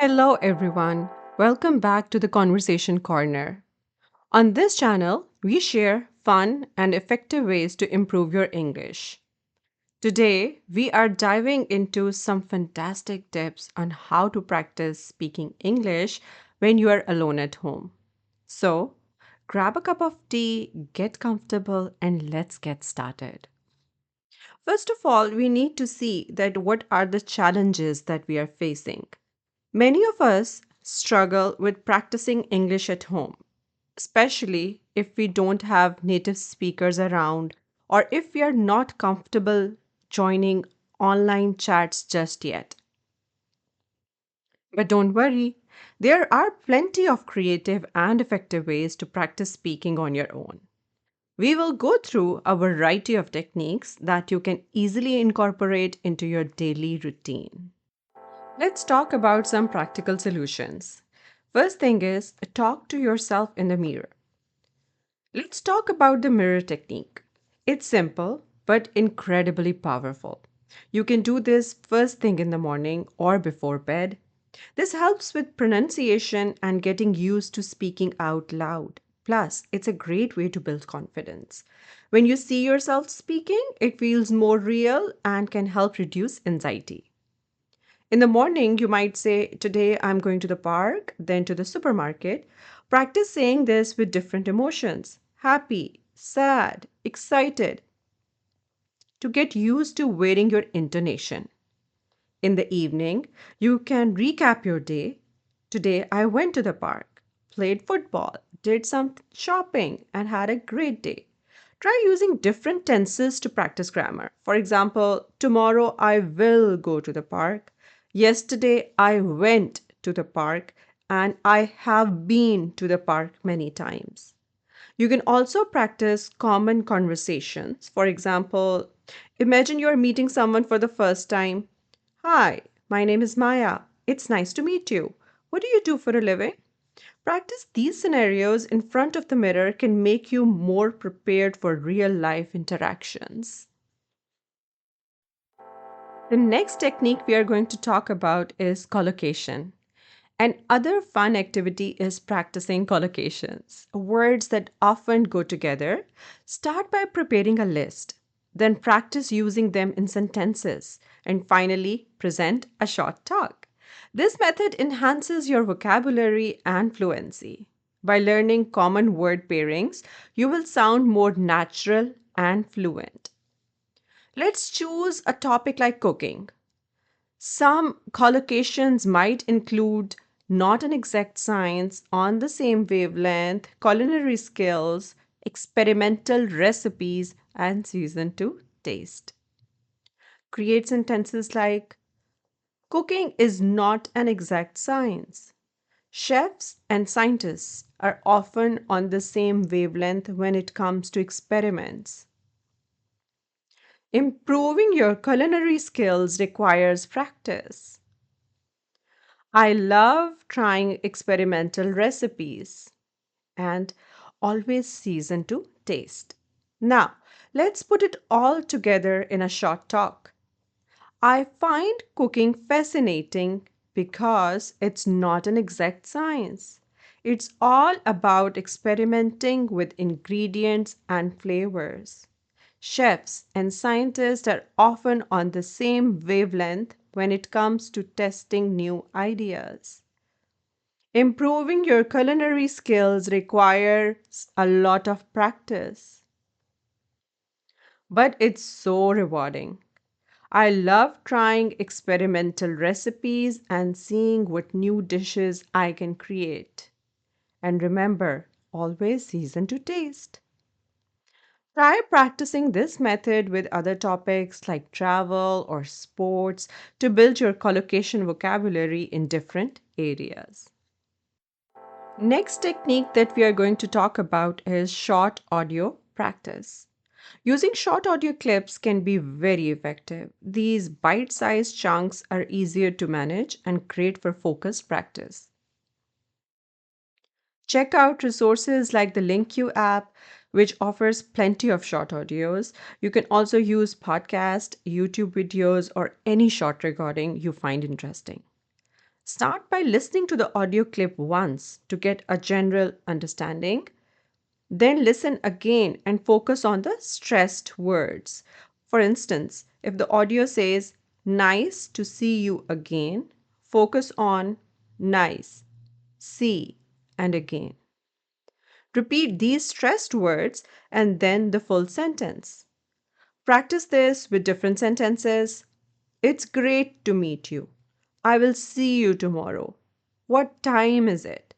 Hello, everyone. Welcome back to the Conversation Corner. On this channel, we share fun and effective ways to improve your English. Today, we are diving into some fantastic tips on how to practice speaking English when you are alone at home. So, grab a cup of tea, get comfortable, and let's get started. First of all, we need to see that what are the challenges that we are facing. Many of us struggle with practicing English at home, especially if we don't have native speakers around or if we are not comfortable joining online chats just yet. But don't worry, there are plenty of creative and effective ways to practice speaking on your own. We will go through a variety of techniques that you can easily incorporate into your daily routine. Let's talk about some practical solutions. First thing is talk to yourself in the mirror. Let's talk about the mirror technique. It's simple but incredibly powerful. You can do this first thing in the morning or before bed. This helps with pronunciation and getting used to speaking out loud. Plus, it's a great way to build confidence. When you see yourself speaking, it feels more real and can help reduce anxiety. In the morning, you might say, today I'm going to the park, then to the supermarket. Practice saying this with different emotions happy, sad, excited to get used to wearing your intonation. In the evening, you can recap your day. Today, I went to the park, played football, did some shopping, and had a great day. Try using different tenses to practice grammar. For example, tomorrow I will go to the park. Yesterday I went to the park and I have been to the park many times. You can also practice common conversations. For example, imagine you're meeting someone for the first time. Hi, my name is Maya. It's nice to meet you. What do you do for a living? Practice these scenarios in front of the mirror can make you more prepared for real life interactions. The next technique we are going to talk about is collocation. And other fun activity is practicing collocations, words that often go together. Start by preparing a list, then practice using them in sentences, and finally present a short talk. This method enhances your vocabulary and fluency. By learning common word pairings, you will sound more natural and fluent. Let's choose a topic like cooking. Some collocations might include not an exact science, on the same wavelength, culinary skills, experimental recipes, and season to taste. Create sentences like cooking is not an exact science. Chefs and scientists are often on the same wavelength when it comes to experiments. Improving your culinary skills requires practice. I love trying experimental recipes and always season to taste. Now, let's put it all together in a short talk. I find cooking fascinating because it's not an exact science. It's all about experimenting with ingredients and flavors. Chefs and scientists are often on the same wavelength when it comes to testing new ideas. Improving your culinary skills requires a lot of practice, but it's so rewarding. I love trying experimental recipes and seeing what new dishes I can create. And remember, always season to taste. Try practicing this method with other topics like travel or sports to build your collocation vocabulary in different areas. Next technique that we are going to talk about is short audio practice. Using short audio clips can be very effective. These bite sized chunks are easier to manage and great for focused practice. Check out resources like the LinkU app, which offers plenty of short audios. You can also use podcast, YouTube videos, or any short recording you find interesting. Start by listening to the audio clip once to get a general understanding. Then listen again and focus on the stressed words. For instance, if the audio says, "Nice to see you again," focus on nice, see, and again. Repeat these stressed words and then the full sentence. Practice this with different sentences. It's great to meet you. I will see you tomorrow. What time is it?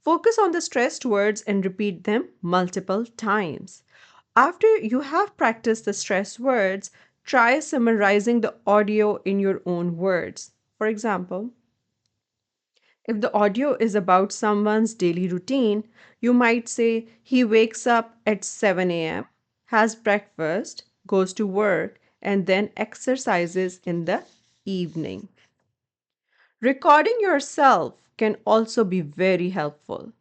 Focus on the stressed words and repeat them multiple times. After you have practiced the stressed words, try summarizing the audio in your own words. For example, if the audio is about someone's daily routine, you might say, "He wakes up at 7 a.m., has breakfast, goes to work, and then exercises in the evening." Recording yourself can also be very helpful.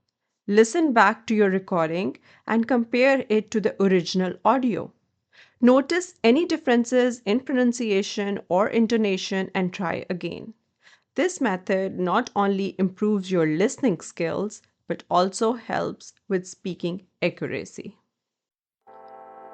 Listen back to your recording and compare it to the original audio. Notice any differences in pronunciation or intonation and try again. This method not only improves your listening skills but also helps with speaking accuracy.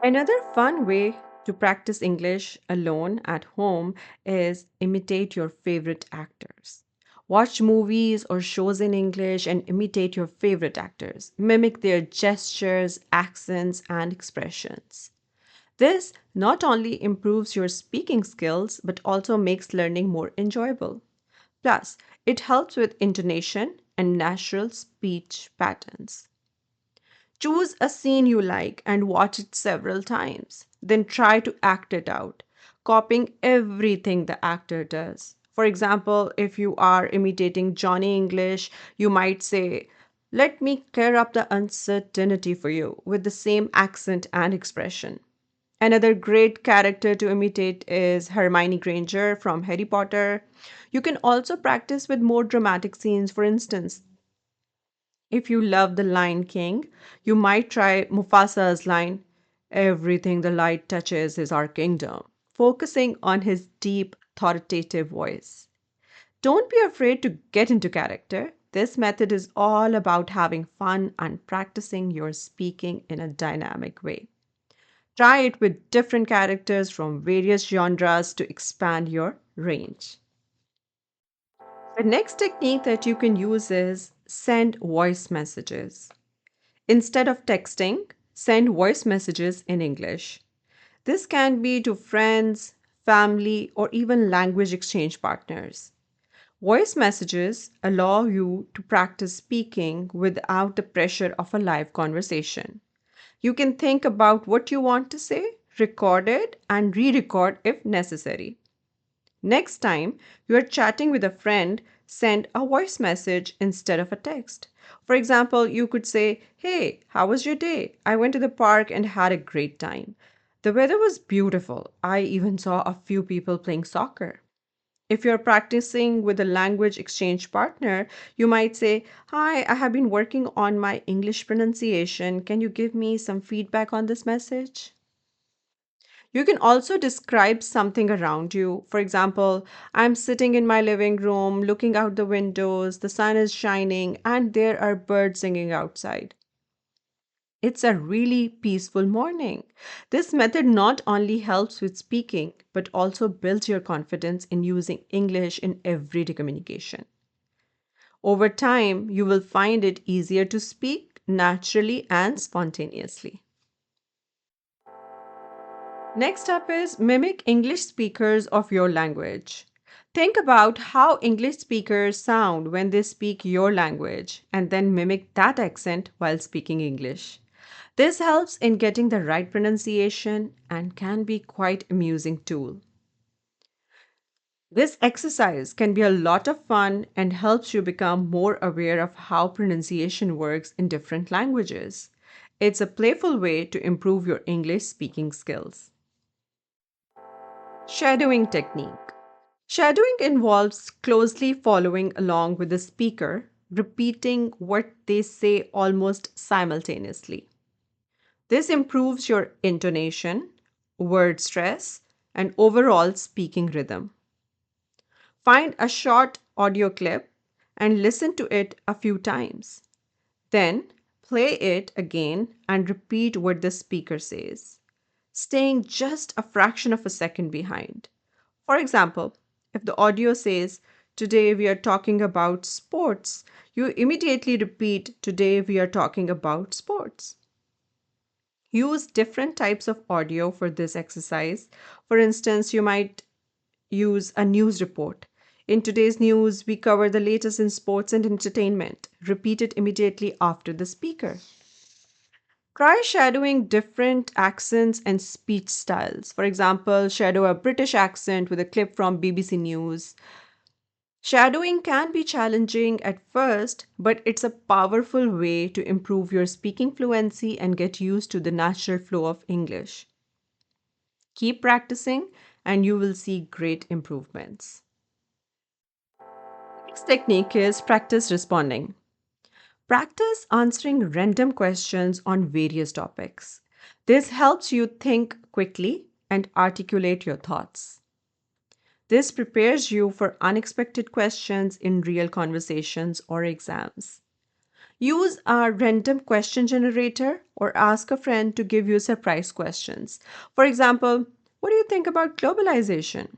Another fun way to practice English alone at home is imitate your favorite actors. Watch movies or shows in English and imitate your favorite actors. Mimic their gestures, accents, and expressions. This not only improves your speaking skills but also makes learning more enjoyable. Plus, it helps with intonation and natural speech patterns. Choose a scene you like and watch it several times. Then try to act it out, copying everything the actor does. For example, if you are imitating Johnny English, you might say, "Let me clear up the uncertainty for you," with the same accent and expression. Another great character to imitate is Hermione Granger from Harry Potter. You can also practice with more dramatic scenes. For instance, if you love The Lion King, you might try Mufasa's line, "Everything the light touches is our kingdom," focusing on his deep, authoritative voice. Don't be afraid to get into character. This method is all about having fun and practicing your speaking in a dynamic way. Try it with different characters from various genres to expand your range. The next technique that you can use is send voice messages. Instead of texting, send voice messages in English. This can be to friends, family, or even language exchange partners. Voice messages allow you to practice speaking without the pressure of a live conversation. You can think about what you want to say, record it, and re record if necessary. Next time you are chatting with a friend, send a voice message instead of a text. For example, you could say, "Hey, how was your day? I went to the park and had a great time. The weather was beautiful. I even saw a few people playing soccer." If you're practicing with a language exchange partner, you might say, "Hi, I have been working on my English pronunciation. Can you give me some feedback on this message?" You can also describe something around you. For example, "I'm sitting in my living room, looking out the windows, the sun is shining, and there are birds singing outside. It's a really peaceful morning." This method not only helps with speaking, but also builds your confidence in using English in everyday communication. Over time, you will find it easier to speak naturally and spontaneously. Next up is mimic English speakers of your language. Think about how English speakers sound when they speak your language and then mimic that accent while speaking English. This helps in getting the right pronunciation and can be quite amusing tool. This exercise can be a lot of fun and helps you become more aware of how pronunciation works in different languages. It's a playful way to improve your English speaking skills. Shadowing technique. Shadowing involves closely following along with the speaker, repeating what they say almost simultaneously. This improves your intonation, word stress, and overall speaking rhythm. Find a short audio clip and listen to it a few times. Then play it again and repeat what the speaker says, staying just a fraction of a second behind. For example, if the audio says, "Today we are talking about sports," you immediately repeat, "Today we are talking about sports." Use different types of audio for this exercise. For instance, you might use a news report. In today's news, we cover the latest in sports and entertainment. Repeat it immediately after the speaker. Try shadowing different accents and speech styles. For example, shadow a British accent with a clip from BBC News. Shadowing can be challenging at first, but it's a powerful way to improve your speaking fluency and get used to the natural flow of English. Keep practicing, and you will see great improvements. Next technique is practice responding. Practice answering random questions on various topics. This helps you think quickly and articulate your thoughts. This prepares you for unexpected questions in real conversations or exams. Use a random question generator or ask a friend to give you surprise questions. For example, what do you think about globalization?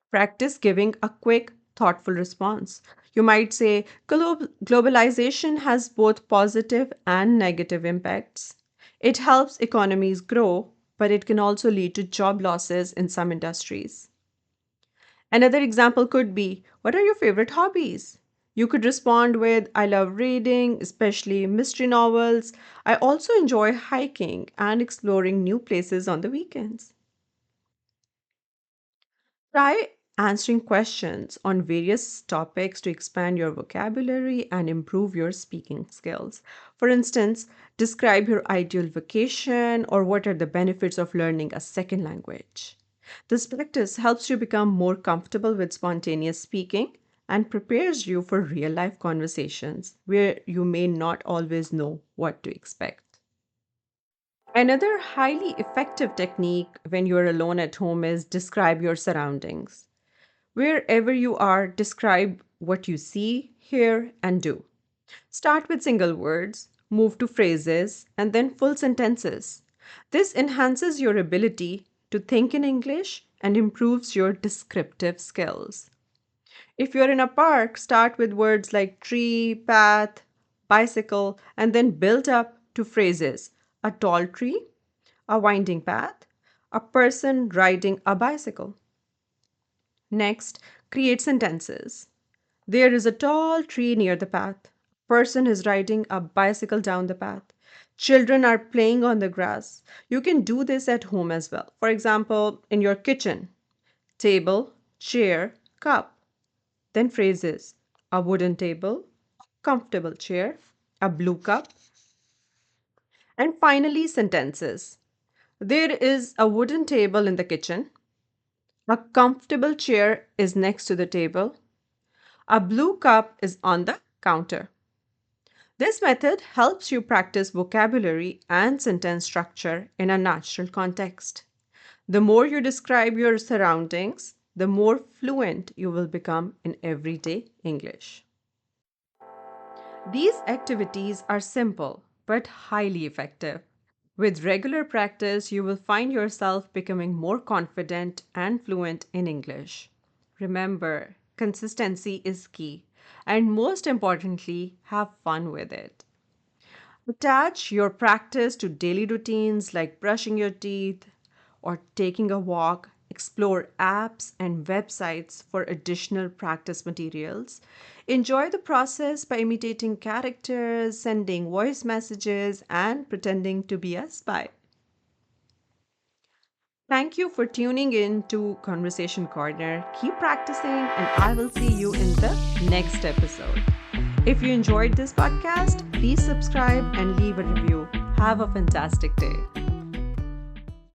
Practice giving a quick, thoughtful response. You might say, Globalization has both positive and negative impacts. It helps economies grow, but it can also lead to job losses in some industries. Another example could be, "What are your favorite hobbies?" You could respond with, "I love reading, especially mystery novels. I also enjoy hiking and exploring new places on the weekends." Try answering questions on various topics to expand your vocabulary and improve your speaking skills. For instance, describe your ideal vacation or what are the benefits of learning a second language. This practice helps you become more comfortable with spontaneous speaking and prepares you for real life conversations where you may not always know what to expect. Another highly effective technique when you're alone at home is describe your surroundings. Wherever you are, describe what you see, hear, and do. Start with single words, move to phrases, and then full sentences. This enhances your ability to think in English and improves your descriptive skills. If you're in a park, start with words like tree, path, bicycle, and then build up to phrases: a tall tree, a winding path, a person riding a bicycle. Next, create sentences. There is a tall tree near the path. A person is riding a bicycle down the path. Children are playing on the grass. You can do this at home as well. For example, in your kitchen: table, chair, cup. Then phrases: a wooden table, comfortable chair, a blue cup. And finally, sentences. There is a wooden table in the kitchen. A comfortable chair is next to the table. A blue cup is on the counter. This method helps you practice vocabulary and sentence structure in a natural context. The more you describe your surroundings, the more fluent you will become in everyday English. These activities are simple but highly effective. With regular practice, you will find yourself becoming more confident and fluent in English. Remember, consistency is key, and most importantly, have fun with it. Attach your practice to daily routines like brushing your teeth or taking a walk. Explore apps and websites for additional practice materials. Enjoy the process by imitating characters, sending voice messages, and pretending to be a spy. Thank you for tuning in to Conversation Corner. Keep practicing, and I will see you in the next episode. If you enjoyed this podcast, please subscribe and leave a review. Have a fantastic day.